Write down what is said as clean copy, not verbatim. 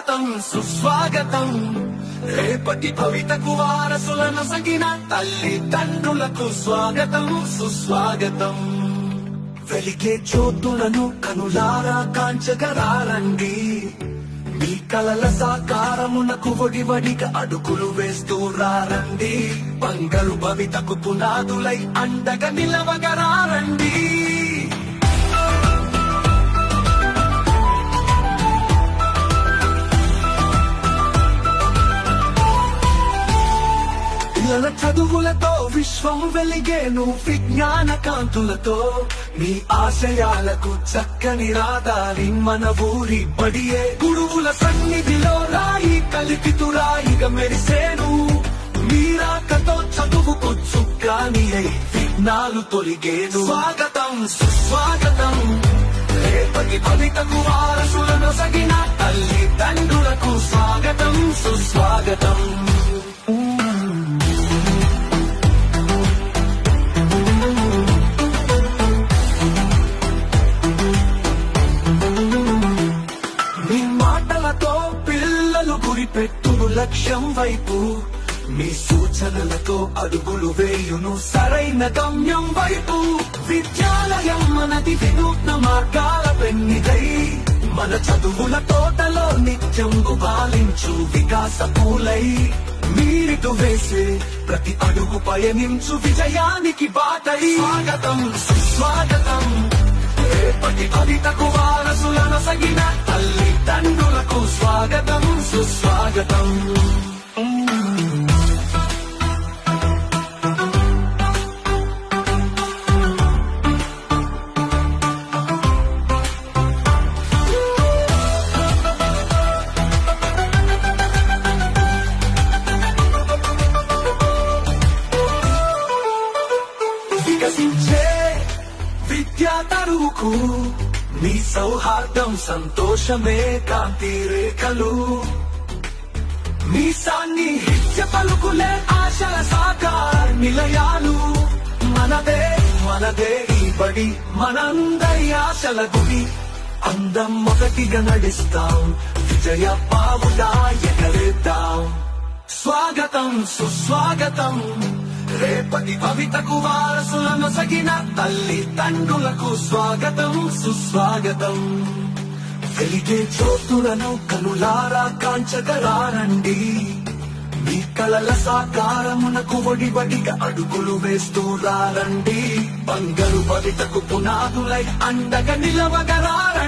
స్వాగతం సుస్వాగతం రేపటి భవితకు వారసులను సగిన తల్లిదండ్రులకు స్వాగతం సుస్వాగతం వెలిగే జ్యోతులను కనులారా కాంచగరారండి మీ కలల సాకారమునకు వడివడిగా అడుగులు వేస్తూ రారండి బంగారు భవితకు పునాదులై అండగా నిలవగరారండి పిల్లల చదువులతో విశ్వం వెలిగేను విజ్ఞాన కాంతులతో మీ ఆశయాలకు చక్కని రాదారి మన ఊరి బడియే గురువుల సన్నిధిలో రాయి కలిపితురాయిగా మెరిసేను మీరాకతో చదువుకు చుక్కాని అయి విఘ్నాలు తొలిగేను స్వాగతం సుస్వాగతం రేపటి భవితకు వారసులను సగిన తల్లిదండ్రులకు స్వాగతం సుస్వాగతం గురిపెట్టును లక్ష్యం వైపు మీ సూచనలతో అడుగులు వేయును సరైన గమ్యం వైపు విద్యాలయం మనది వినూత్న మార్గాల పెన్నిదై మన చదువుల తోటలో నిత్యం గుబాలించు వికాస పూలై మీరిటు వేసే ప్రతి అడుగు పయనించు విజయానికి బాటై స్వాగతం సుస్వాగతం రేపటి భవితకు వారసులను సగిన తల్లిదండ్రులకు స్వాగతం సుస్వాగతం వికసించే విద్యా తరువుకు మీ సౌహార్దం సంతోషమే కాంతి రేఖలు మీ సాన్నిహిత్య పలుకులే ఆశల సాకార నిలయాలు మనదే మనదే ఈ బడి మనందరి ఆశల గుడి అందం మొదటిగా నడిస్తాం విజయ పావులా ఎగరేద్దాం స్వాగతం సుస్వాగతం రేపటి భవితకు వారసులను సగిన తల్లిదండ్రులకు స్వాగతం సుస్వాగతం వెలిగే జ్యోతులను కనులారా కాంచగరారండి మీ కలల సాకారమునకు వడివడిగా అడుగులు వేస్తూ రారండి బంగారు భవితకు పునాదులై అండగా నిలవగరారండి